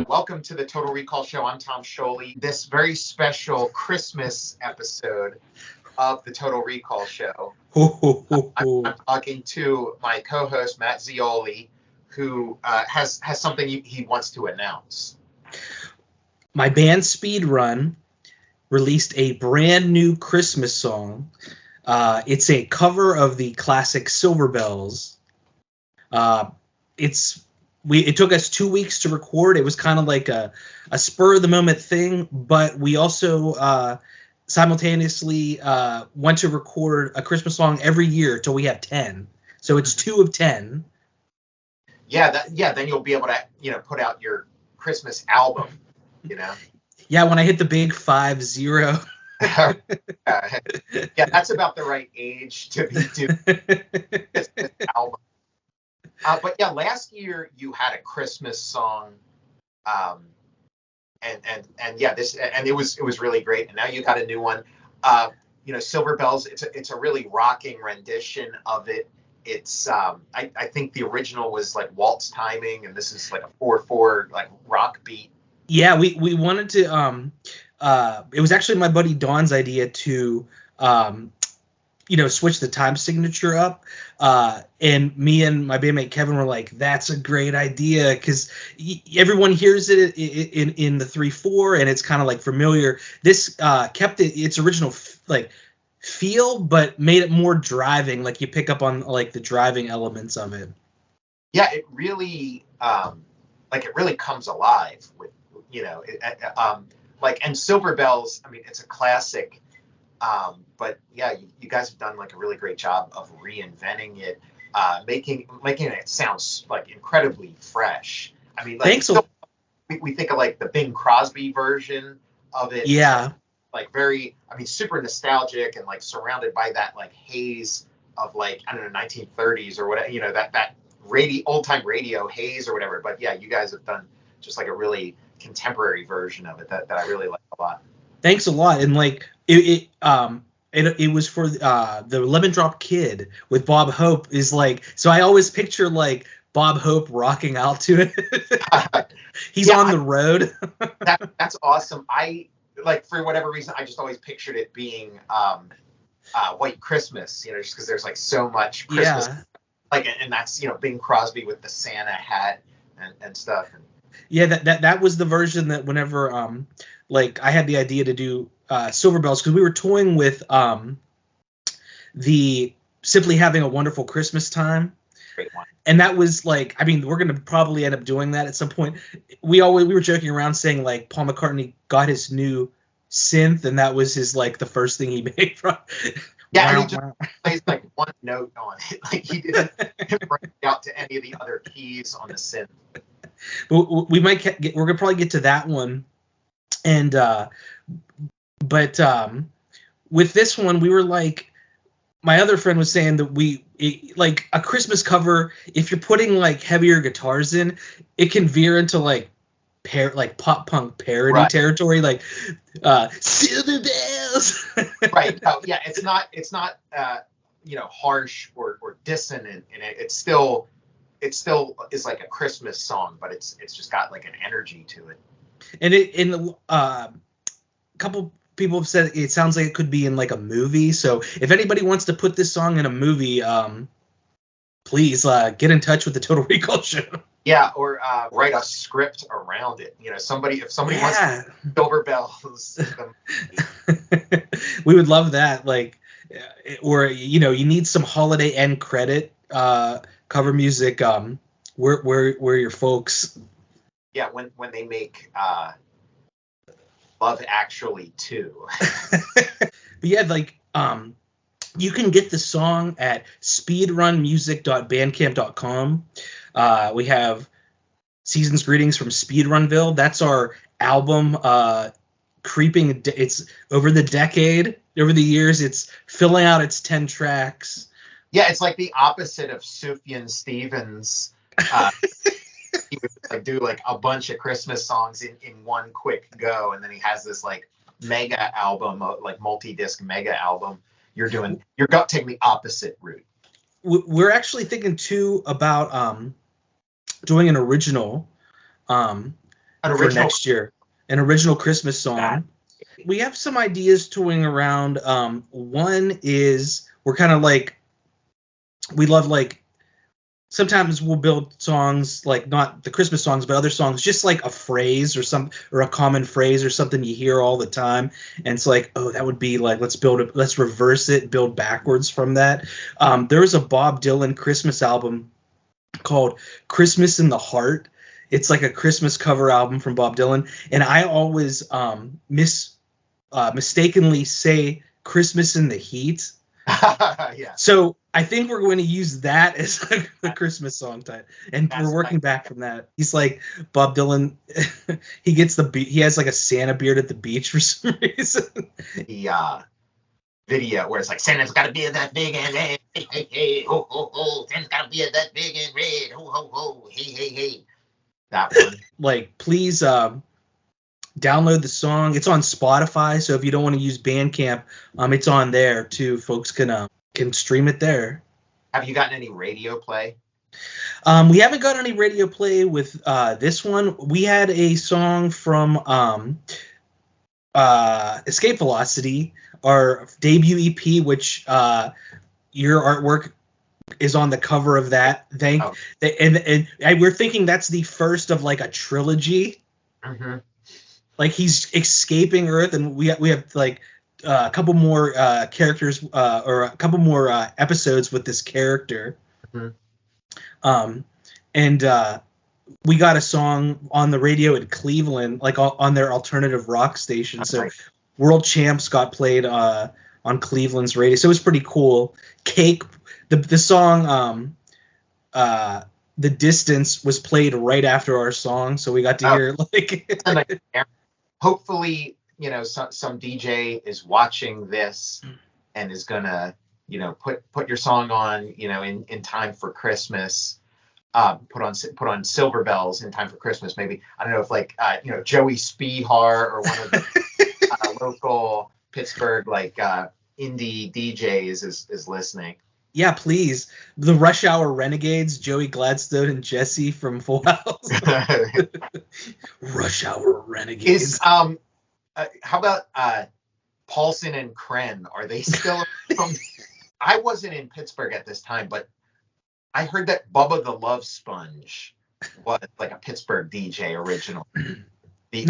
Welcome to the Total Recall Show. I'm Tom Scioli. This very special Christmas episode of the Total Recall Show. I'm talking to my co-host, Matt Zeoli, who has something he wants to announce. My band Speedrun released a brand new Christmas song. It's a cover of the classic Silver Bells. It took us 2 weeks to record. It was kind of like a spur of the moment thing, but we also simultaneously went to record a Christmas song every year till we have 10. So it's 2 of 10. Yeah, then you'll be able to, put out your Christmas album, Yeah, when I hit the big 5-0. Yeah, that's about the right age to be doing this album. But yeah, last year you had a Christmas song, and it was really great. And now you got a new one. Silver Bells. It's a really rocking rendition of it. It's I think the original was like waltz timing, and this is like a 4/4 like rock beat. Yeah, we wanted to. It was actually my buddy Don's idea to switch the time signature up. And me and my bandmate Kevin were like, that's a great idea, because everyone hears it in the 3/4, and it's kind of like familiar. This kept its original feel, but made it more driving. Like you pick up on like the driving elements of it. Yeah, it really comes alive with and Silver Bells. I mean, it's a classic. But yeah, you guys have done like a really great job of reinventing it, making it sound like incredibly fresh. I mean, thanks. We think of like the Bing Crosby version of it. Yeah. Like very, super nostalgic and like surrounded by that like haze of like, I don't know, 1930s or whatever, that old time radio haze or whatever. But yeah, you guys have done just like a really contemporary version of it that I really like a lot. Thanks a lot. And like it was for the Lemon Drop Kid with Bob Hope is like, so I always picture like Bob Hope rocking out to it. He's on the road. That's awesome. I like, for whatever reason, I just always pictured it being White Christmas, just because there's like so much Christmas. Yeah. Like, and that's, Bing Crosby with the Santa hat and stuff. Yeah, that was the version that whenever I had the idea to do Silver Bells, because we were toying with the Simply Having a Wonderful Christmas Time. Great one. And that was like, we're going to probably end up doing that at some point. We were joking around saying like Paul McCartney got his new synth, and that was his like the first thing he made from. Yeah, and he just plays like one note on it. Like he didn't break out to any of the other keys on the synth. But we might we're gonna probably get to that one, and but with this one we were like, my other friend was saying that like a Christmas cover, if you're putting like heavier guitars in, it can veer into like pop punk parody territory, like Silver Bells. Right. Oh, yeah, it's not harsh or dissonant in it. It still is like a Christmas song, but it's just got like an energy to it. And a couple people have said it sounds like it could be in like a movie. So if anybody wants to put this song in a movie, please get in touch with the Total Recall Show. Yeah, or write a script around it. If somebody wants to Silver Bells. We would love that. Like, or you need some holiday end credit cover music. Where your folks? Yeah, when they make Love Actually 2. But yeah, like you can get the song at speedrunmusic.bandcamp.com. We have Season's Greetings from Speedrunville. That's our album. Creeping. It's over the decade, over the years. It's filling out its 10 tracks. Yeah, it's like the opposite of Sufjan Stevens. He would like do like a bunch of Christmas songs in one quick go, and then he has this like mega album, like multi-disc mega album. You're taking the opposite route. We're actually thinking too about doing an original for next year. An original Christmas song. We have some ideas toying around. One is we're kind of like, we love like, sometimes we'll build songs like not the Christmas songs, but other songs, just like a phrase or a common phrase or something you hear all the time. And it's like, oh, that would be like, let's reverse it, build backwards from that. There was a Bob Dylan Christmas album called Christmas in the Heart. It's like a Christmas cover album from Bob Dylan. And I always mistakenly say Christmas in the Heat. Yeah. So I think we're going to use that as the Christmas song title, and we're working back from that. He's like Bob Dylan. He has like a Santa beard at the beach for some reason. The video where it's like Santa's got to be that big and red, hey hey hey, ho ho ho. Santa's got to be that big and red, ho ho ho, hey hey hey. That one. Like, please download the song. It's on Spotify, so if you don't want to use Bandcamp, it's on there too. Folks can stream it there. Have you gotten any radio play? We haven't got any radio play with this one. We had a song from Escape Velocity, our debut EP, which your artwork is on the cover of that. And we're thinking that's the first of like a trilogy. Mm-hmm. Like he's escaping Earth, and we have like a couple more characters or a couple more episodes with this character. Mm-hmm. And we got a song on the radio in Cleveland, like on their alternative rock station. So right. World Champs got played on Cleveland's radio, so it was pretty cool. Cake, the song The Distance was played right after our song, so we got to hear like hopefully, some DJ is watching this and is gonna, put your song on, in time for Christmas. Put on Silver Bells in time for Christmas. Maybe, I don't know if like Joey Speedhar or one of the local Pittsburgh like indie DJs is listening. Yeah, please. The Rush Hour Renegades, Joey Gladstone and Jesse from Full House. Rush Hour Renegades. How about Paulson and Kren? Are they still from? I wasn't in Pittsburgh at this time, but I heard that Bubba the Love Sponge was like a Pittsburgh DJ original. The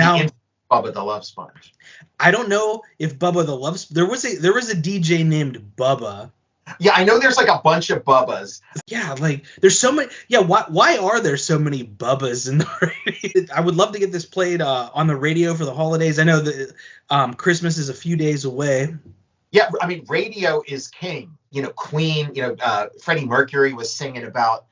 Bubba the Love Sponge. I don't know if Bubba the Love there was a DJ named Bubba. Yeah, I know there's like a bunch of Bubbas. Yeah, like there's so many. Yeah, why are there so many Bubbas in the radio? I would love to get this played on the radio for the holidays. I know that Christmas is a few days away. Yeah, I mean, radio is king. Queen, Freddie Mercury was singing about,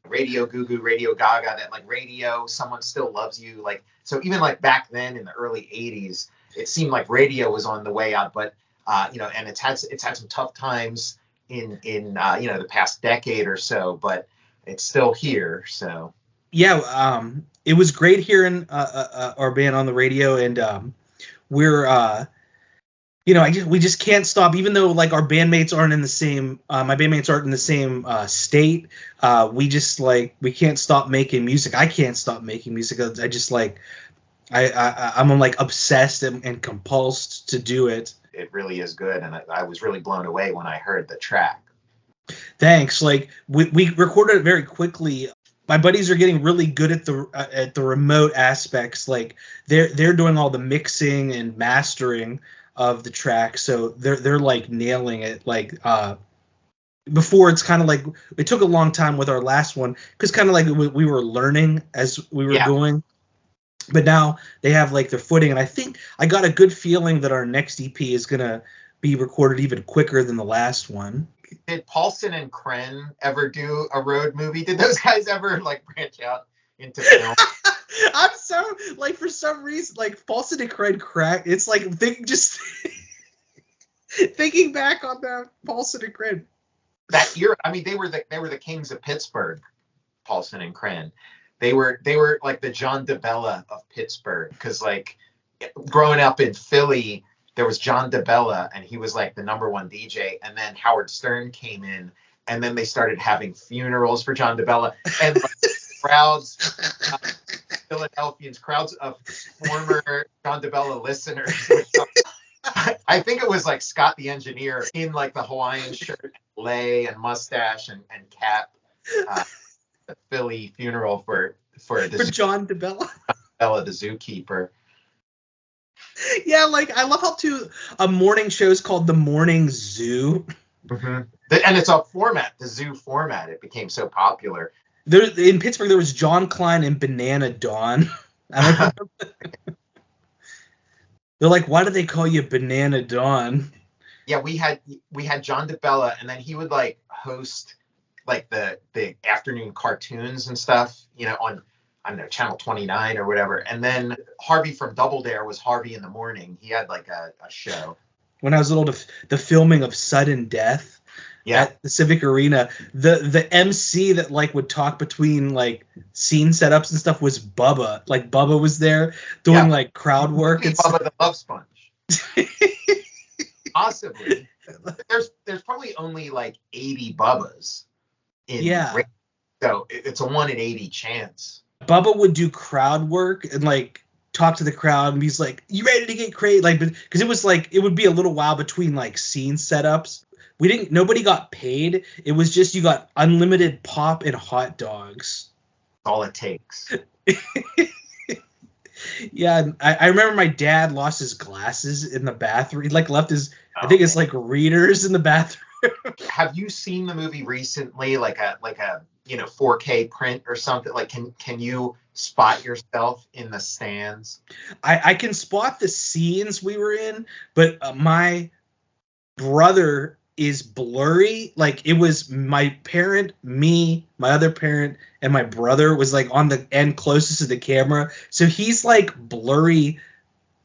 Radio Goo Goo, Radio Gaga, that like radio, someone still loves you. Like, so even like back then in the early 80s, it seemed like radio was on the way out, but and it's had some tough times in the past decade or so, but it's still here. So yeah, it was great hearing our band on the radio, and we're we just can't stop, even though like our bandmates aren't in the same my bandmates aren't in the same state. We can't stop making music. I can't stop making music. I just like I'm like obsessed and compulsed to do it. It really is good, and I was really blown away when I heard the track. Thanks. Like we recorded it very quickly. My buddies are getting really good at the remote aspects. Like they're doing all the mixing and mastering of the track, so they're like nailing it. Like before, it's kind of like it took a long time with our last one because kind of like we were learning as we were going. But now they have like their footing, and I think I got a good feeling that our next EP is gonna be recorded even quicker than the last one. Did Paulson and Kren ever do a road movie? Did those guys ever like branch out into film? I'm so like for some reason like Paulson and Kren crack. It's like just thinking back on that Paulson and Kren. That year, I mean, they were the kings of Pittsburgh. Paulson and Kren. They were like the John DeBella of Pittsburgh, because like growing up in Philly, there was John DeBella, and he was like the number one DJ, and then Howard Stern came in, and then they started having funerals for John DeBella, and like, crowds Philadelphians, crowds of former John DeBella listeners. I think it was like Scott the engineer in like the Hawaiian shirt, lei and mustache and cap. The Philly funeral for John DeBella. DeBella, the zookeeper. Yeah, like I love how a morning show is called The Morning Zoo. Mm-hmm. And it's a format, the zoo format. It became so popular. In Pittsburgh, there was John Klein and Banana Dawn. I don't remember. They're like, why do they call you Banana Dawn? Yeah, we had John DeBella, and then he would like host like the afternoon cartoons and stuff, on, I don't know, Channel 29 or whatever. And then Harvey from Double Dare was Harvey in the morning. He had like a show. When I was little, the filming of Sudden Death at the Civic Arena, the MC that like would talk between like scene setups and stuff was Bubba. Like Bubba was there doing like crowd work. And Bubba the Love Sponge. Possibly. There's probably only like 80 Bubbas. So it's a 1 in 80 chance. Bubba would do crowd work and like talk to the crowd and he's like, "You ready to get crazy?" Like, because it was like it would be a little while between like scene setups. Nobody got paid. It was just you got unlimited pop and hot dogs. All it takes. Yeah, I remember my dad lost his glasses in the bathroom. He like left his, I think it's like readers in the bathroom. Have you seen the movie recently, like a 4K print or something? Like, can you spot yourself in the stands? I can spot the scenes we were in, but my brother is blurry. Like it was my parent, me, my other parent, and my brother was like on the end closest to the camera, so he's like blurry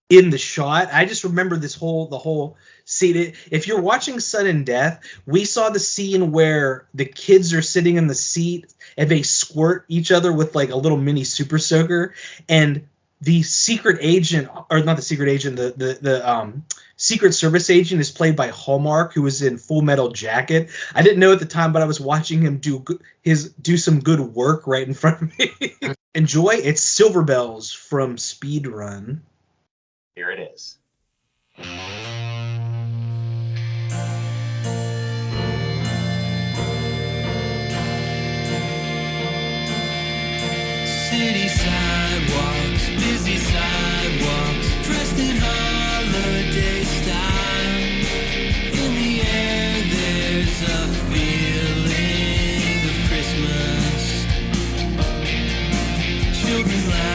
in the shot. I just remember the whole scene. If you're watching Sudden Death, we saw the scene where the kids are sitting in the seat and they squirt each other with like a little mini super soaker, and the secret agent, or not the secret agent, the Secret Service agent is played by Hallmark, who was in Full Metal Jacket. I didn't know at the time, but I was watching him do some good work right in front of me. Enjoy. It's Silver Bells from Speedrun. Here it is. City sidewalks, busy sidewalks, dressed in holiday style. In the air there's a feeling of Christmas. Children laugh.